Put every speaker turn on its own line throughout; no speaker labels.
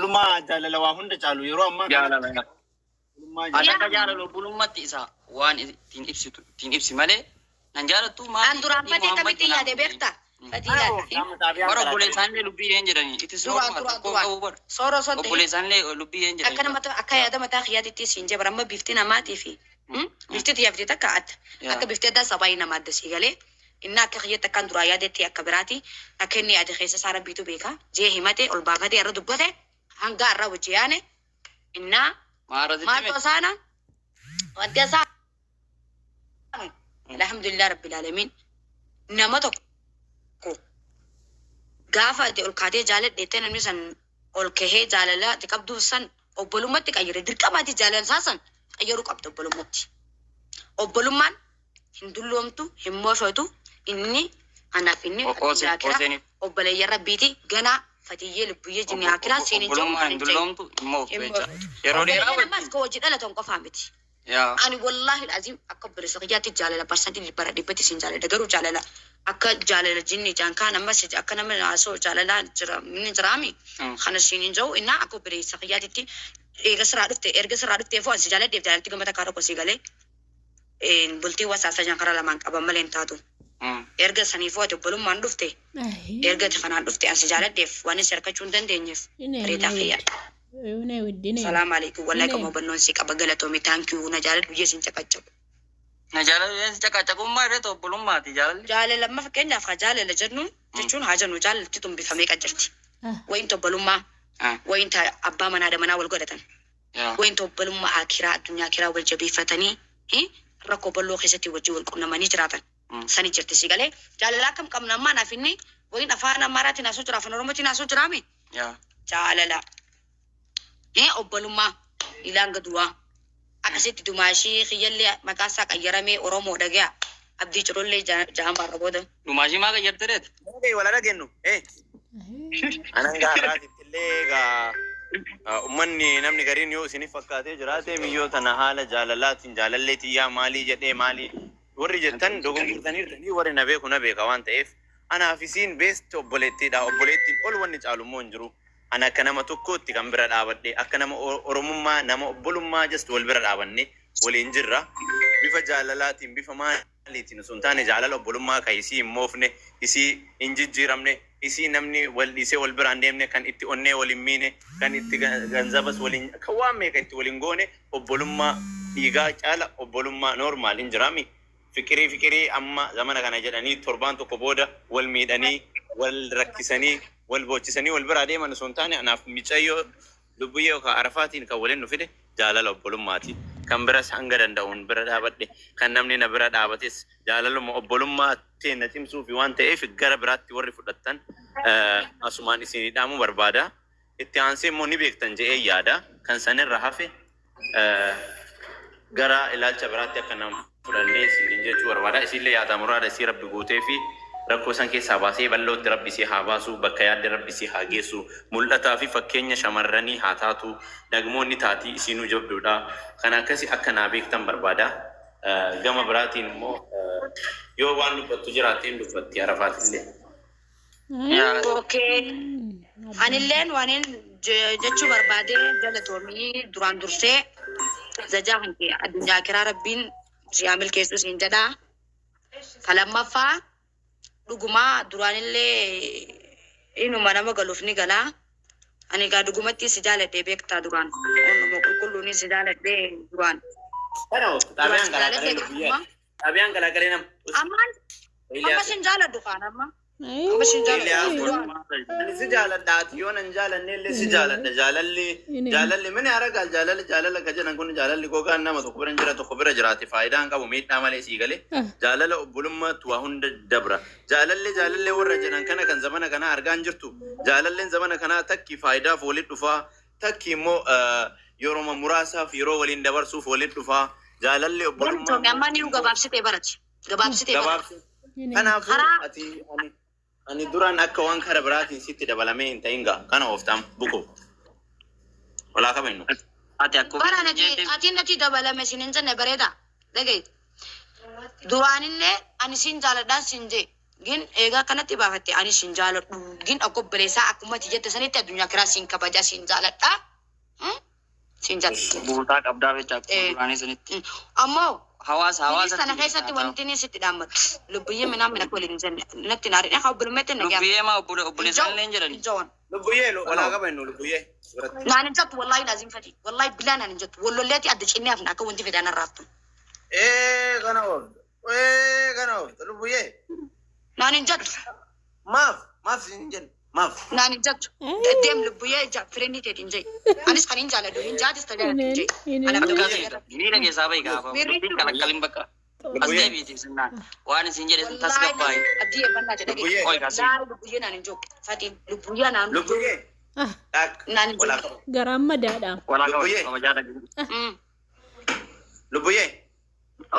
Obbulummaa jaalala waa hunda caalu yeroo ammaa
jaalala. Ada jaalala obbulummatti isa waan ittiin ibsi malee nan jaalattu maali?
An duraan fatee kamitti yaade beektaa?
Bara obboleessaanillee lubbii een jedhanii itti
sooroo sonte
obboleessaanillee lubbii een jedhanii.
Akka namatti akka yaada mataa xiyyaatitti siin jebara amma bifti namaatii fi bifti xiyyaafti takka adda akka bifti adda sabaayii nama adda sii galee inni akka xiyyaatti akkan duraa yaadetti akka biraati akka inni yaada keessa isaa rabbiitu beeka jee himate ol baafatee irra dubbate hanga irra wajji yaane innaa maal sana wanti isaa alhamdulillah rabbil alamin nama tokko gaafa ati ol kaatee jaaladheettee namni san ol kahee jaalala ati qabdu san obbolummaatti qayyire dirqamaati jaalala isaa san qayyaruu qabdu obbolummaatti. Obbolummaan hin dulloomtu hin moofatu inni anaaf inni akira obboleeyya rabbiiti ganaa fatiyyee lubbuyyee jinni akiraa seeniin
obbulummaa hin dulloomtu hin mooftu jecha yeroo dheeraa
namas ka hojii dhalatan qofaa miti. Ani wallahi alazim akka obboleessa kiyyaatti jaalala parsantii bara dhibbatti siin jaalala garuu jaalala akka jaalala jinni jaankaan ammas akka nama naasoo jaalala jira minni jiraami kana siiniin jiru innaa akka obboleessa kiyyaatitti erga sirraa dhuftee foo ansi jaaladdeef jaalatti gammata kaara kosii galee bultii wasaasa jankara lamaan qaban malee hin taatu. Erga saniifuu ati obbolummaan dhufte erga kanaan dhufte ansi jaaladdeef waan isin harkachuu hin dandeenyeef reetaa kiyyaa. Salaam alaikum wallahi kamu bannon si qaba galatoomi thank you na jaalala biyya sin caqacaku.
Na jaalala sin caqacaqummaa irratti obbolummaati jaalalli.
Jaalala amma fakkeenyaaf haa jaalala jennuun jechuun haa jennu jaalalti tumbifamee qaccirti. Wayin obbolummaa wayin abbaa manaa manaa wal godhatan. Wayin obbolummaa akiraa addunyaa akiraa wal jabeeffatanii rakkoo balloo keessatti wajjin wal qunnamanii jiraatan. Sani jirti si galee jaalala akkam qabna ammaa naaf inni wayin afaan ammaaraatiin haasoo jira afaan oromootiin haasoo jiraami. Jaalala. Obbolummaa ilaan gaduwaa akkasitti dumaashii kiyyallee maqaa isaa qayyaramee Oromoo dhagaya abdii cirollee ja'an baarra booda.
Dumaashii maa qayyarte reeta?
wala dhagennu anan gaaraatittillee gaa ummanni namni gariin yoo isinif fakkaatee jiraate biyyoo tana haala jaalalaatiin jaalallee xiyyaa maalii jedhee maalii warri jettan dogongortaniirtanii warri na beeku na beeka waan ta'eef anaaf isiin beest obboleettiidha obboleettiin ol wanni caalummoo hin jiru. Ana akka nama tokkootti kan bira dhaabadhe akka nama oromummaa nama obbolummaa just wal bira dhaabanne waliin jirra bifa jaalalaatiin bifa maaliitiin osoo hin taane jaalala obbolummaa kan isii hin moofne isii hin jijjiiramne isii namni wal dhiisee wal biraan deemne kan itti onnee waliin miine kan itti ganzabas waliin kan waan meeqa itti waliin goone obbolummaa dhiigaa caala obbolummaa normaal hin jiraami fikirii amma zamana kana jedhanii torbaan tokko booda wal miidhanii wal rakkisanii wal boochisanii wal bira deeman osoo hin taane anaaf micayyoo lubbuyyee yookaan arafaatiin kan waliin nu fide jaalala obbolummaati. Kan biras hanga danda'uun bira dhaabadhe kan namni na bira dhaabates jaalaluma obbolummaa teenya cimsuu fi waan ta'eef gara biraatti warri fudhattan asumaan isinii dhaamuu barbaada. Itti aansee immoo ni beektan jedhee yaada kan sanirra hafe gara ilaalcha biraatti akka nama fudhannee isiniin jechuu barbaada. Isinillee yaada muraada isii rabbi guutee fi rakkoo san keessaa baasee bal'ootti rabbi isii haa baasu bakka yaadde rabbi isii haa geessu mul'ataa fi fakkeenya shamarranii haa taatu dhagmoonni taatii isinuu jabduudha kan akkasi akka naa beektan barbaada gama biraatiin immoo yoo waan dubbattu jiraatteen dubbatti arafaatillee.
Okay. Anilleen waan jechuu barbaade galatoomii duraan dursee zajaa hanqee addunyaa kiraa rabbiin siyaamil keessus hin jedhaa kalammaffaa dhugumaa duraanillee inuma nama galuuf ni galaa ani gaa dhugumatti si jaaladhee beektaa duraan onnuma qulqulluun si jaaladhee duraan.
Xabiyaan galagalee nama.
Amma sin jaaladhu kaan amma.
Si jaaladhaati yoo nan jaalannellee si jaaladha jaalalli mini aragal jaalala ka jedhan kun jaalalli gogaan nama tokko bira jira tokko bira jiraate faayidaa hin qabu miidhaa malee sii galee jaalala obbolummaatu waa hunda dabra jaalallee warra jedhan kana kan zamana kana argaa hin jirtu jaalalleen zamana kana takki faayidaaf waliin dhufaa takki immoo yeroo muraasaaf yeroo waliin dabarsuuf waliin dhufaa jaalalli obbolummaa.
Amma ni gabaabsitee barati gabaabsitee.
Kanaafuu ani duraan akka waan kara biraatiin sitti dabalamee hin ta'in gaa kana ooftaan buko walaa qabannu.
Ati natti dabalame sinin jenne bareeda dhagee duraanillee ani sin jaaladhaan sin jee gin egaa kanatti baafatte ani sin jaaladhu gin obbeleessaa akkuma jette sanitti addunyaa kiraa sin kabaja sin jaaladha sin jaaladha
buutaa qabdaa jecha quraanii sanitti
ammoo
hawaasa
sana keessatti wanti ni sitti dhaammatu lubbiyee mina waliin jenne natti naariidha haa obbulummeetti nagaa
lubbiyee maa obboleessan leen jedhani
lubbiyee walaa qabannu lubbiyee
naan jattu wallahi lazim fadi wallahi bilaa naan jattu wallolleeti adda cinnee hafna akka wanti fedhaan arraaftu
kana lubbiyee
naan jattu
maaf sin jennu maaf
naan jattu deem lubbiyee firenni teet hin jee anis kan hin jaaladhu hin jaatis tajaaladhu hin jee
miira keessaa bahi gaafa kalakkalin bakka asdee biitiif sinnaan waan isin jedhe tasgabbaa'e
addii eebbannaa jedhe lubbiyee naan hin jook fatiin lubbiyee naan
lubbiyee
naan hin jook
garaan madaadha
walaa qaba jaada
lubbiyee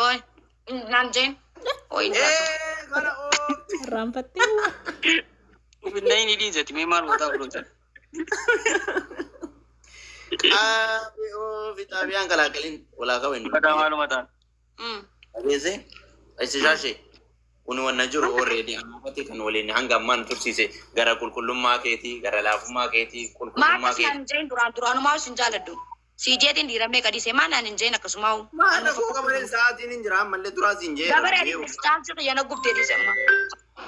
oi naan jeen oi
kana
raanfattee
Ubinai ni din zati memang mau tahu loh.
Vitamin yang kalau kalian ulah kawin.
Pada malu mata.
Biasa, asyik asyik. Unu warna juru already. Amati kan wali ni hangga man tursi se. Gara kulkulum maketi, gara lafu maketi, kulkulum maketi.
Maa kan jain duran mau sinjaladu. Si dia tin diramne kadi se mana nin jain aku semau.
Mana kau kemarin saat ini jeram malle turun sinje.
Dabare chance ke yana gupte di semua.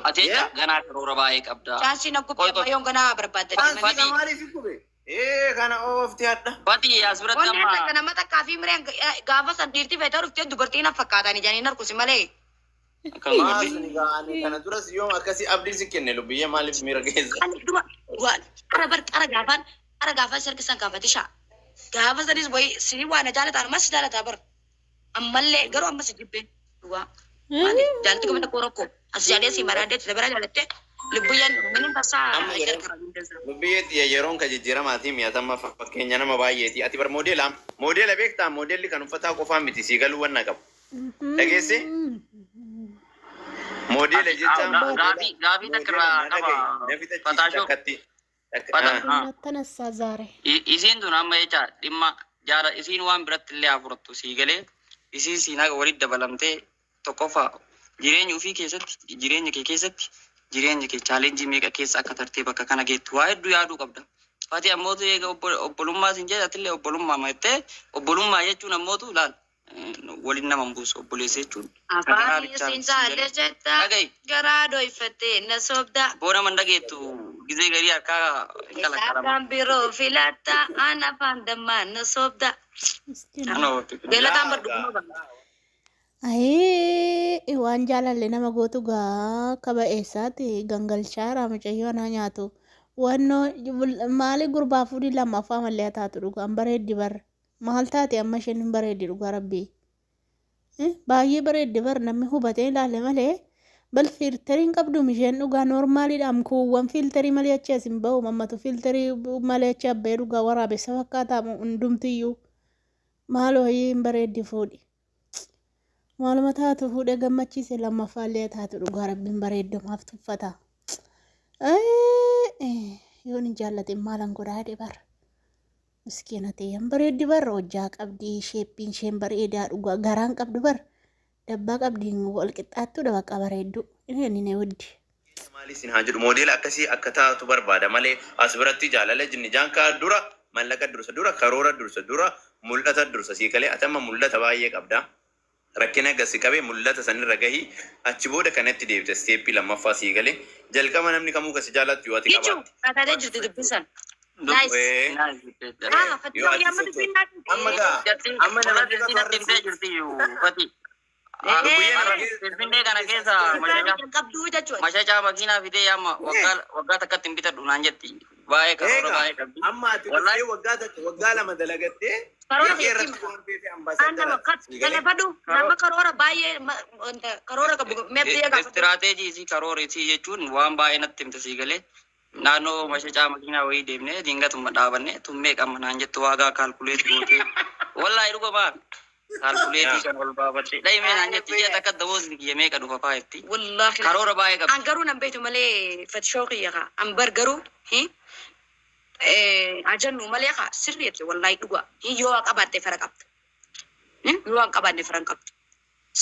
Ate gana karora baik abda.
Chance na gupte mayong gana berpada.
Fati kemari sih kube. Kana off tiada.
Fati asberat
Wanda
nama.
kana mata kafi mereng gava sandirti vetor ukte dubartina fakata ni jani nar kusimale.
Mas ni kana turun sih yang akasi abdi sih kene lo biaya malif miragez.
Dua ara gava ser kesan gava tisha. Gava sadis boy sini wana jala tar mas jala tabar. Ammalle garo amma sijibbe. Dua. Ani jalti ko mata koroko. Asjade si marade tebara jalate. Lubuyan minin basa.
Lubuyan dia yeron kajiran mati miata ma fakenya nama bayi ti ati ber model bekta model kan ufata ko famiti sigalu wanna kap. Lagi sih? Model jita
gabi takra apa? Patasho.
tanassa zaare
isin tu nama echa dimma jara isin wan berat le afurtu sigale isin sinaga wali dabalamte tokofa jireenya ufii keessatti jireenya kee keessatti jireenya kee challenge meeqa keessa akka tartiiba akka kana geettu waa hedduu yaaduu qabda. Fati ammootu eega obbolummaa sin jedha atillee obbolummaa mattee obbolummaa jechuun ammootu laal waliin nama buusu obboleessa jechuun.
Afaan isin jaalle jetta garaa dhoyfattee na sobda.
Boona manda geettu gizee garii harkaa kalaqarama.
Isaan biroo filatta aan afaan dammaa na sobda. Beelataan barduguma banda.
Ayee waan jaalalle nama gootu gaa kaba eessaati gangalchaara mucayyoo na nyaatu wannoo maali gurbaa fuudhii lammaffaa mallee taatu dhuga an bareeddi bar maal taate amma isheen hin bareeddi dhuga rabbii baay'ee bareeddi bar namni hubatee ilaalle malee bal fiiltariin qabdu isheen dhugaa noormaaliidhaan kuuwwan fiiltarii malee achi as hin bahu mammatu fiiltarii malee achi abbee dhugaa waraabessa fakkaataa hundumtiyyuu maaloo hin bareeddi fuudhi. Maaluma taatu fuudhee gammachiise lammaffaallee taatu dhugaa rabbiin bareeddumaaf tuffata. Yoon hin jaallatin maalan godhaa jedhe bar. Miskiina ta'een bareeddi bar hojjaa qabdi sheeppiin isheen bareedaa dhugaa garaan qabdu bar dabbaa qabdiin wal qixxaattuudha bakka bareeddu inni ne wuddi.
Maaliif sin haa jedhu moodela akkasii akka taatu barbaada malee as biratti jaalala jinni jaankaa dura mallaqa dursa dura karoora dursa dura mul'ata dursa sii galee atamma mul'ata baay'ee qabda. Rakkina gasi qabee mul'ata sanirra gahii achi booda kanatti deebite steeppii lammaffaa sii galee jalqaba namni kamuu kasi jaalatu yoo ati qabaatti.
Gichu rakkatee jirti dubbisan.
Amma nama
jirti fati. Finfinnee kana keessa mashachaa makiinaa fidee amma waggaa takkatti hin bitadhu naan jetti. Baay'ee karoora baay'ee qabdi.
Amma ati waggaa lama dalagattee
nama karoora baay'ee karoora qabu meebdee gaafa.
Istiraateejii isii karoora isii jechuun waan baay'ee natti himte sii galee naannoo mashachaa makiinaa wayii deemnee dingatuma dhaabanne tummee qabna naan jettu waagaa kaalkuleet gootee wallaahi dhuga baan. Kalkuleetii kan wal baafatte dhaymee naan jetti ji'a takka daboosni kiyya meeqa dhufa faayetti.
Wallaahi
karoora baay'ee qabdi.
An garuu nan beektu malee fatishooqii yaa an bar garuu ajannu malee kaa sirriitti wallaahi dhuga yoo waan qabaatte fara qabda. Yoo waan qabaanne fara qabda.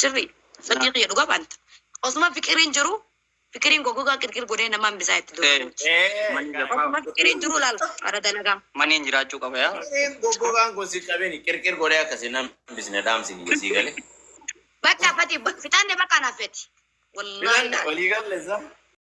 Sirrii sadii kiyya dhuga baanta. Osuma fikiriin jiru Fikirin gogoga kirkir godee namaan bisaa itti dooru.
Mani jafaa.
Fikirin jiru laal ara dalagaa.
Mani jiraachuu qaba yaa.
Gogogaan gosi qabeen kirkir godee akkasii nam bisne dhaamsi gale.
Bakka fati fitaanne bakka naafeti. Wallahi.
Walii galle isaa.